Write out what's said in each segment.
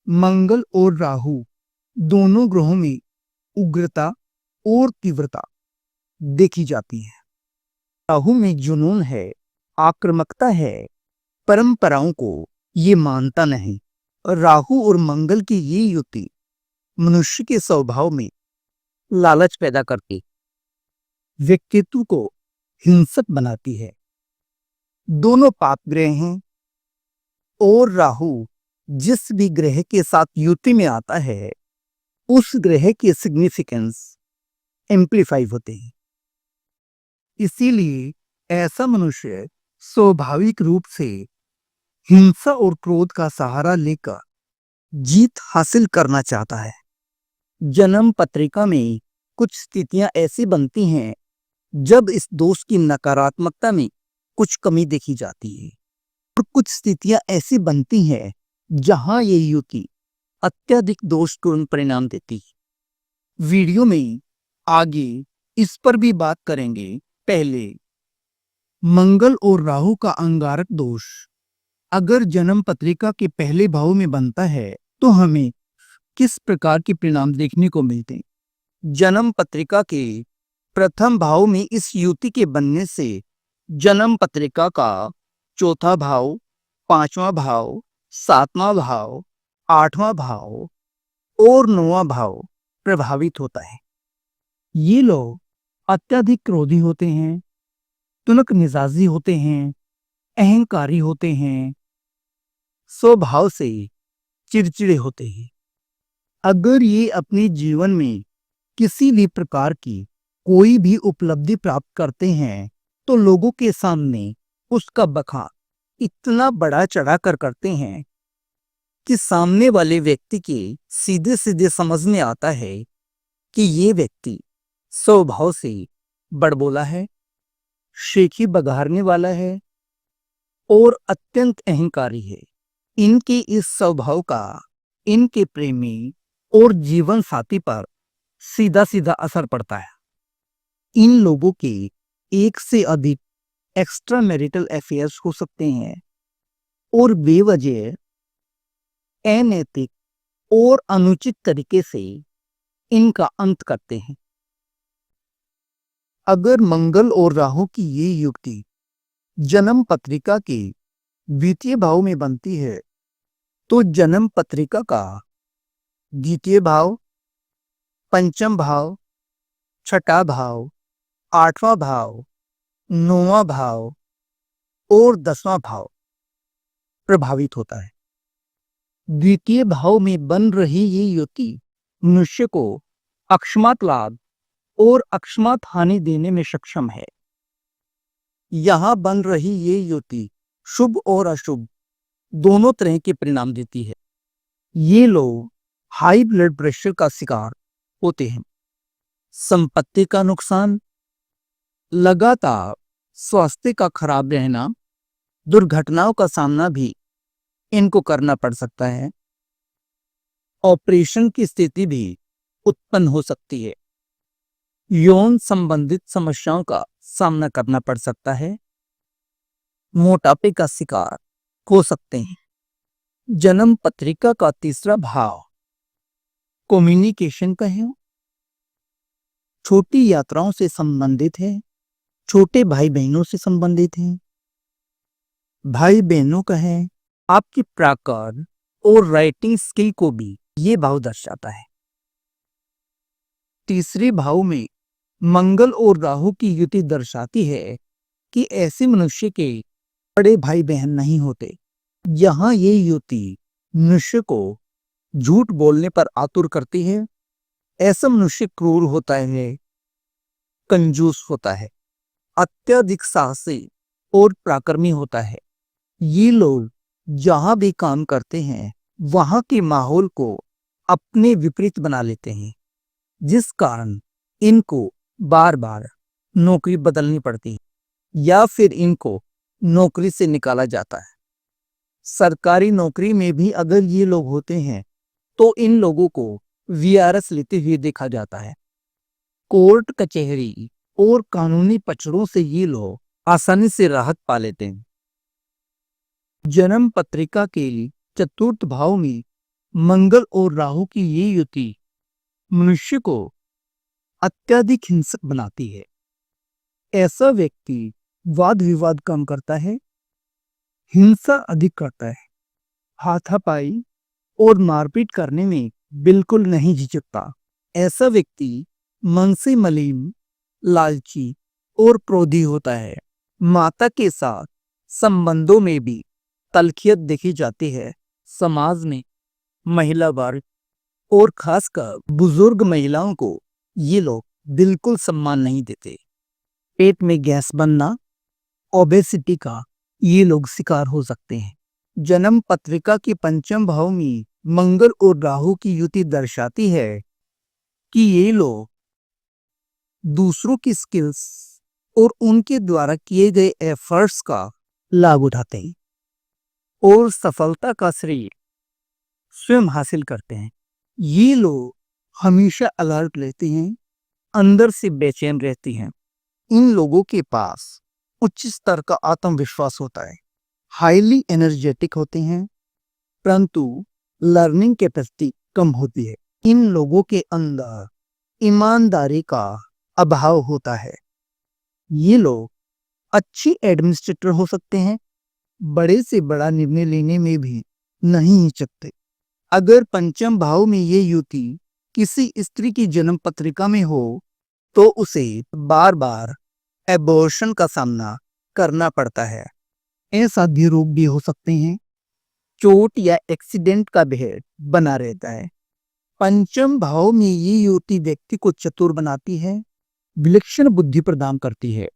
मंगल और राहु दोनों ग्रहों में उग्रता और तीव्रता देखी जाती है। राहु में जुनून है, आक्रामकता है, परंपराओं को ये मानता नहीं। राहु और मंगल की ये युति मनुष्य के स्वभाव में लालच पैदा करती, व्यक्तित्व को हिंसक बनाती है। दोनों पाप ग्रह हैं और राहु जिस भी ग्रह के साथ युति में आता है उस ग्रह के सिग्निफिकेंस एम्प्लीफाई होते हैं। इसीलिए ऐसा मनुष्य स्वाभाविक रूप से हिंसा और क्रोध का सहारा लेकर जीत हासिल करना चाहता है। जन्म पत्रिका में कुछ स्थितियां ऐसी बनती हैं जब इस दोष की नकारात्मकता में कुछ कमी देखी जाती है और कुछ स्थितियां ऐसी बनती हैं जहां ये युति अत्यधिक दोषपूर्ण परिणाम देती है। वीडियो में आगे इस पर भी बात करेंगे। पहले, मंगल और राहु का अंगारक दोष अगर जन्म पत्रिका के पहले भाव में बनता है तो हमें किस प्रकार के परिणाम देखने को मिलते हैं। जन्म पत्रिका के प्रथम भाव में इस युति के बनने से जन्म पत्रिका का चौथा भाव, पांचवा भाव, सातवां भाव, आठवां भाव और नौवां भाव प्रभावित होता है। ये लोग अत्यधिक क्रोधी होते हैं, तुनक मिजाजी होते हैं, अहंकारी होते हैं, स्वभाव से चिड़चिड़े होते हैं। अगर ये अपने जीवन में किसी भी प्रकार की कोई भी उपलब्धि प्राप्त करते हैं तो लोगों के सामने उसका बखान इतना बड़ा चढ़ाकर करते हैं कि सामने वाले व्यक्ति के सीधे सीधे समझ में आता है कि ये व्यक्ति स्वभाव से बड़बोला है, शेखी बघारने वाला है और अत्यंत अहंकारी है। इनके इस स्वभाव का इनके प्रेमी और जीवन साथी पर सीधा सीधा असर पड़ता है। इन लोगों के एक से अधिक एक्स्ट्रा मैरिटल अफेयर्स हो सकते हैं और बेवजह अनैतिक और अनुचित तरीके से इनका अंत करते हैं। अगर मंगल और राहु की ये युक्ति जन्म पत्रिका के द्वितीय भाव में बनती है तो जन्म पत्रिका का द्वितीय भाव, पंचम भाव, छठा भाव, आठवां भाव, नौवां भाव और 10वां भाव प्रभावित होता है। द्वितीय भाव में बन रही ये युति मनुष्य को अकस्मात लाभ और अकस्मात हानि देने में सक्षम है। यहां बन रही ये युति शुभ और अशुभ दोनों तरह के परिणाम देती है। ये लोग हाई ब्लड प्रेशर का शिकार होते हैं, संपत्ति का नुकसान, लगातार स्वास्थ्य का खराब रहना, दुर्घटनाओं का सामना भी इनको करना पड़ सकता है। ऑपरेशन की स्थिति भी उत्पन्न हो सकती है। यौन संबंधित समस्याओं का सामना करना पड़ सकता है। मोटापे का शिकार हो सकते हैं। जन्म पत्रिका का तीसरा भाव कम्युनिकेशन का है, छोटी यात्राओं से संबंधित है, छोटे भाई बहनों से संबंधित है, भाई बहनों का है। आपकी प्राकार और राइटिंग स्किल को भी ये भाव दर्शाता है। तीसरे भाव में मंगल और राहु की युति दर्शाती है कि ऐसे मनुष्य के बड़े भाई बहन नहीं होते। यहां ये युति मनुष्य को झूठ बोलने पर आतुर करती है। ऐसा मनुष्य क्रूर होता है, कंजूस होता है, अत्यधिक साहसी और पराक्रमी होता है। ये लोग जहां भी काम करते हैं वहां के माहौल को अपने विपरीत बना लेते हैं, जिस कारण इनको बार बार नौकरी बदलनी पड़ती है या फिर इनको नौकरी से निकाला जाता है। सरकारी नौकरी में भी अगर ये लोग होते हैं तो इन लोगों को वीआरएस लेते हुए देखा जाता है। कोर्ट कचहरी और कानूनी पचड़ों से ये लोग आसानी से राहत पा लेते हैं। जन्म पत्रिका के चतुर्थ भाव में मंगल और राहु की ये युति मनुष्य को अत्यधिक हिंसक बनाती है। ऐसा व्यक्ति वाद विवाद कम करता है, हिंसा अधिक करता है, हाथापाई और मारपीट करने में बिल्कुल नहीं झिझकता। ऐसा व्यक्ति मन से मलिन, लालची और क्रोधी होता है। माता के साथ संबंधों में भी तल्खियत देखी जाती है। समाज में महिला वर्ग और खासकर बुजुर्ग महिलाओं को ये लोग बिल्कुल सम्मान नहीं देते। पेट में गैस बनना, ओबेसिटी का ये लोग शिकार हो सकते हैं। जन्म पत्रिका के पंचम भाव में मंगल और राहु की युति दर्शाती है कि ये लोग दूसरों की स्किल्स और उनके द्वारा किए गए एफर्ट्स का लाभ उठाते हैं और सफलता का श्रेय स्वयं हासिल करते हैं। ये लोग हमेशा अलर्ट रहते हैं, अंदर से बेचैन रहती हैं। इन लोगों के पास उच्च स्तर का आत्मविश्वास होता है, हाईली एनर्जेटिक होते हैं, परंतु लर्निंग कैपेसिटी कम होती है। इन लोगों के अंदर ईमानदारी का अभाव होता है। ये लोग अच्छी एडमिनिस्ट्रेटर हो सकते हैं, बड़े से बड़ा निर्णय लेने में भी नहीं हिचकते। अगर पंचम भाव में ये युति किसी स्त्री की जन्म पत्रिका में हो तो उसे बार बार एबॉर्शन का सामना करना पड़ता है। असाध्य रोग भी हो सकते हैं, चोट या एक्सीडेंट का भय बना रहता है। पंचम भाव में ये युति व्यक्ति को चतुर बनाती है, विलक्षण बुद्धि प्रदान करती है।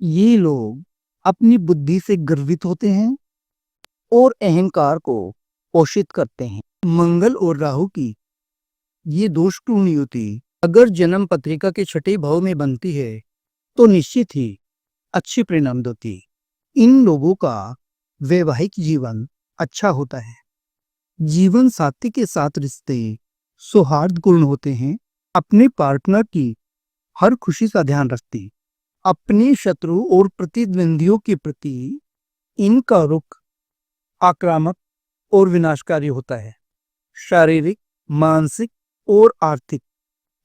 ये लोग अपनी बुद्धि से गर्वित होते हैं और अहंकार को पोषित करते हैं। मंगल और राहु की ये दोषपूर्ण युति अगर जन्म पत्रिका के छठे भाव में बनती है तो निश्चित ही अच्छी परिणाम देती। इन लोगों का वैवाहिक जीवन अच्छा होता है, जीवन साथी के साथ रिश्ते सौहार्दपूर्ण होते हैं, अपने पार्टनर की हर खुशी का ध्यान रखती। अपने शत्रु और प्रतिद्वंदियों के प्रति इनका रुख आक्रामक और विनाशकारी होता है। शारीरिक, मानसिक और आर्थिक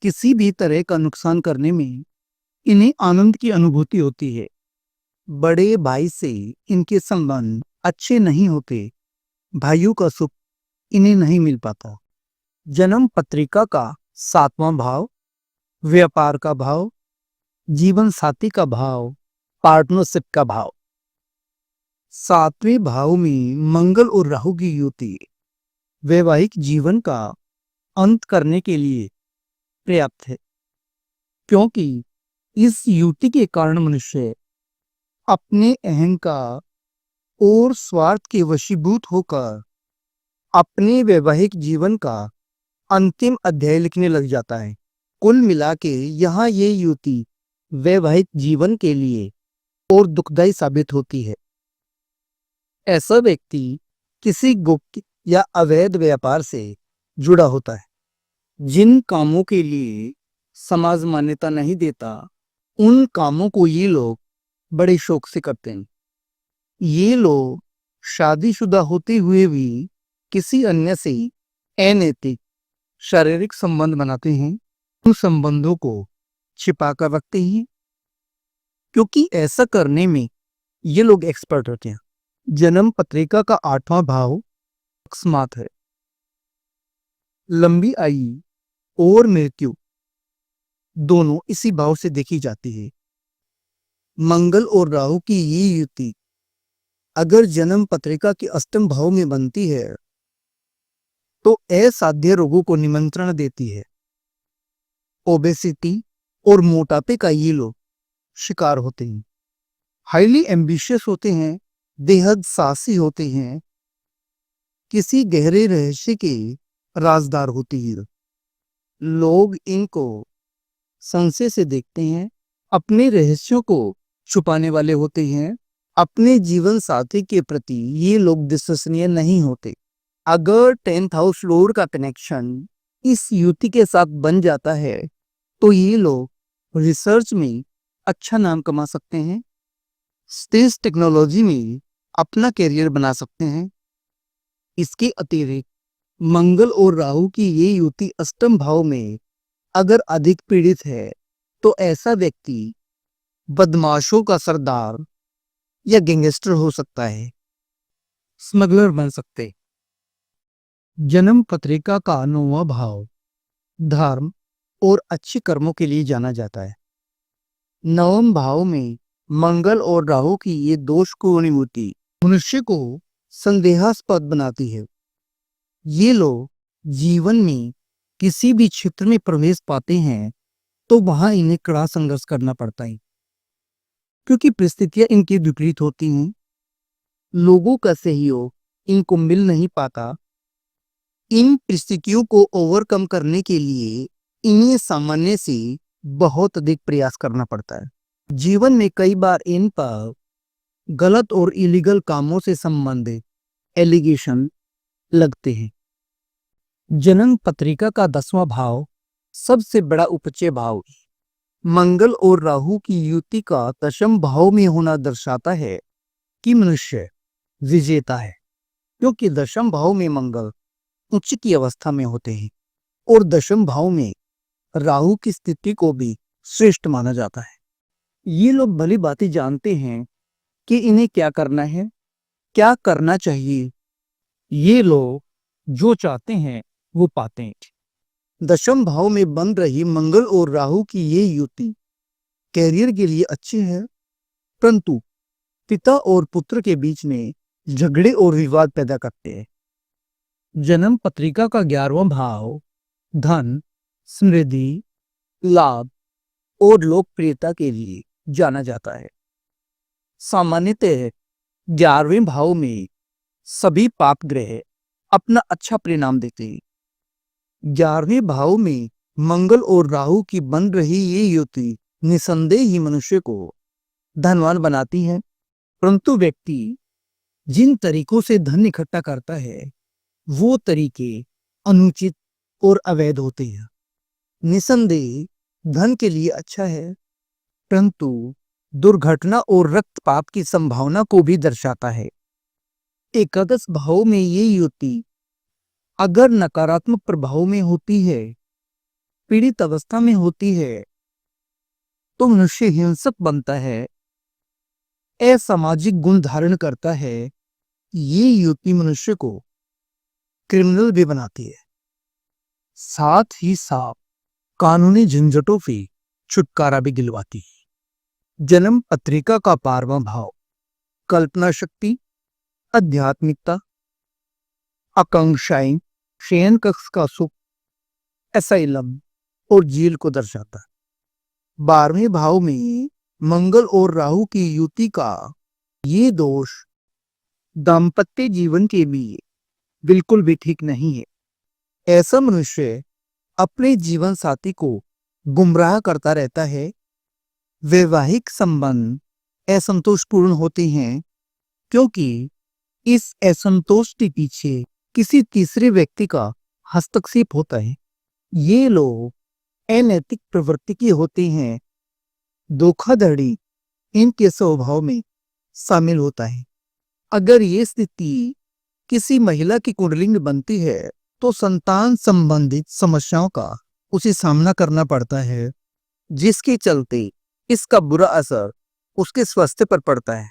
किसी भी तरह का नुकसान करने में इन्हें आनंद की अनुभूति होती है। बड़े भाई से इनके संबंध अच्छे नहीं होते, भाइयों का सुख इन्हें नहीं मिल पाता। जन्म पत्रिका का सातवां भाव व्यापार का भाव, जीवन साथी का भाव, पार्टनरशिप का भाव। सातवें भाव में मंगल और राहु की युति वैवाहिक जीवन का अंत करने के लिए पर्याप्त है, क्योंकि इस युति के कारण मनुष्य अपने अहंकार और स्वार्थ के वशीभूत होकर अपने वैवाहिक जीवन का अंतिम अध्याय लिखने लग जाता है। कुल मिला के यहाँ ये युति वैवाहिक जीवन के लिए और दुखदायी साबित होती है। ऐसा व्यक्ति किसी गुप्त या अवैध व्यापार से जुड़ा होता है। जिन कामों के लिए समाज मान्यता नहीं देता, उन कामों को ये लोग बड़े शौक से करते हैं। ये लोग शादीशुदा होते हुए भी किसी अन्य से अनैतिक शारीरिक संबंध बनाते हैं। उन संबंधों को छिपा कर रखते हैं, क्योंकि ऐसा करने में ये लोग एक्सपर्ट होते हैं। जन्म पत्रिका का आठवां भाव अकस्मात है। लंबी आयु और मृत्यु दोनों इसी भाव से देखी जाती है। मंगल और राहु की ये युति अगर जन्म पत्रिका के अष्टम भाव में बनती है तो असाध्य रोगों को निमंत्रण देती है। ओबेसिटी और मोटापे का ये लोग शिकार होते हैं। हाईली एम्बिशियस होते हैं, बेहद साहसी होते हैं, किसी गहरे रहस्य के राजदार होती है। लोग इनको संशय से देखते हैं, अपने रहस्यों को छुपाने वाले होते हैं। अपने जीवन साथी के प्रति ये लोग विश्वसनीय नहीं होते। अगर 10th हाउस लॉर्ड का कनेक्शन इस युति के साथ बन जाता है तो ये लोग रिसर्च में अच्छा नाम कमा सकते हैं, स्पेस टेक्नोलॉजी में अपना करियर बना सकते हैं। इसके अतिरिक्त मंगल और राहु की ये युति अष्टम भाव में अगर अधिक पीड़ित है तो ऐसा व्यक्ति बदमाशों का सरदार या गैंगस्टर हो सकता है, स्मगलर बन सकते। जन्म पत्रिका का 9वां भाव धर्म और अच्छे कर्मों के लिए जाना जाता है। 9वें भाव में मंगल और राहु की ये दोषपूर्ण युति मनुष्य को संदेहास्पद बनाती है। ये लोग जीवन में किसी भी क्षेत्र में प्रवेश पाते हैं तो वहां इन्हें कड़ा संघर्ष करना पड़ता है, क्योंकि परिस्थितियां इनकी विपरीत होती हैं। लोगों का सहयोग इनको मिल नहीं पाता। इन परिस्थितियों को ओवरकम करने के लिए इन्हें सामान्य से बहुत अधिक प्रयास करना पड़ता है। जीवन में कई बार इन पर गलत और इलीगल कामों से संबंधित एलिगेशन लगते हैं। जन्म पत्रिका का 10वां भाव सबसे बड़ा उपचय भाव मंगल और राहु की युति का 10वें भाव में होना दर्शाता है कि मनुष्य विजेता है, क्योंकि 10वें भाव में मंगल उच्च की अवस्था में होते हैं और 10वें भाव में राहु की स्थिति को भी श्रेष्ठ माना जाता है। ये लोग भली भांति जानते हैं कि इन्हें क्या करना है, क्या करना चाहिए। ये लोग जो चाहते हैं वो पाते हैं। 10वें भाव में बन रही मंगल और राहु की ये युति कैरियर के लिए अच्छी है, परंतु पिता और पुत्र के बीच में झगड़े और विवाद पैदा करते हैं। जन्म पत्रिका का 11वां भाव धन, समृद्धि, लाभ और लोकप्रियता के लिए जाना जाता है। सामान्यतः 11वें भाव में सभी पाप ग्रह अपना अच्छा परिणाम देते हैं। 11वें भाव में मंगल और राहु की बन रही ये युति निसंदेह ही मनुष्य को धनवान बनाती है, परंतु व्यक्ति जिन तरीकों से धन इकट्ठा करता है वो तरीके अनुचित और अवैध होते हैं। निसंदेह धन के लिए अच्छा है, परंतु दुर्घटना और रक्तपात की संभावना को भी दर्शाता है। एकादश भाव में ये युति अगर नकारात्मक प्रभाव में होती है, पीड़ित अवस्था में होती है, तो मनुष्य हिंसक बनता है, असामाजिक गुण धारण करता है। ये युति मनुष्य को क्रिमिनल भी बनाती है, साथ ही साथ कानूनी झंझटों से छुटकारा भी दिलवाती है। जन्म पत्रिका का 12वां भाव कल्पना शक्ति, आध्यात्मिकता, आकांक्षाएं, शयन कक्ष का सुख, एसाइलम और जेल को दर्शाता है। 12वें भाव में मंगल और राहु की युति का ये दोष दाम्पत्य जीवन के लिए बिल्कुल भी ठीक नहीं है। ऐसा मनुष्य अपने जीवन साथी को गुमराह करता रहता है। वैवाहिक संबंध असंतोषपूर्ण होते हैं, क्योंकि इस असंतोष के पीछे किसी तीसरे व्यक्ति का हस्तक्षेप होता है। ये लोग अनैतिक प्रवृत्ति के होते हैं। धोखाधड़ी इनके स्वभाव में शामिल होता है। अगर ये स्थिति किसी महिला की कुंडली में बनती है तो संतान संबंधित समस्याओं का उसे सामना करना पड़ता है, जिसके चलते इसका बुरा असर उसके स्वास्थ्य पर पड़ता है।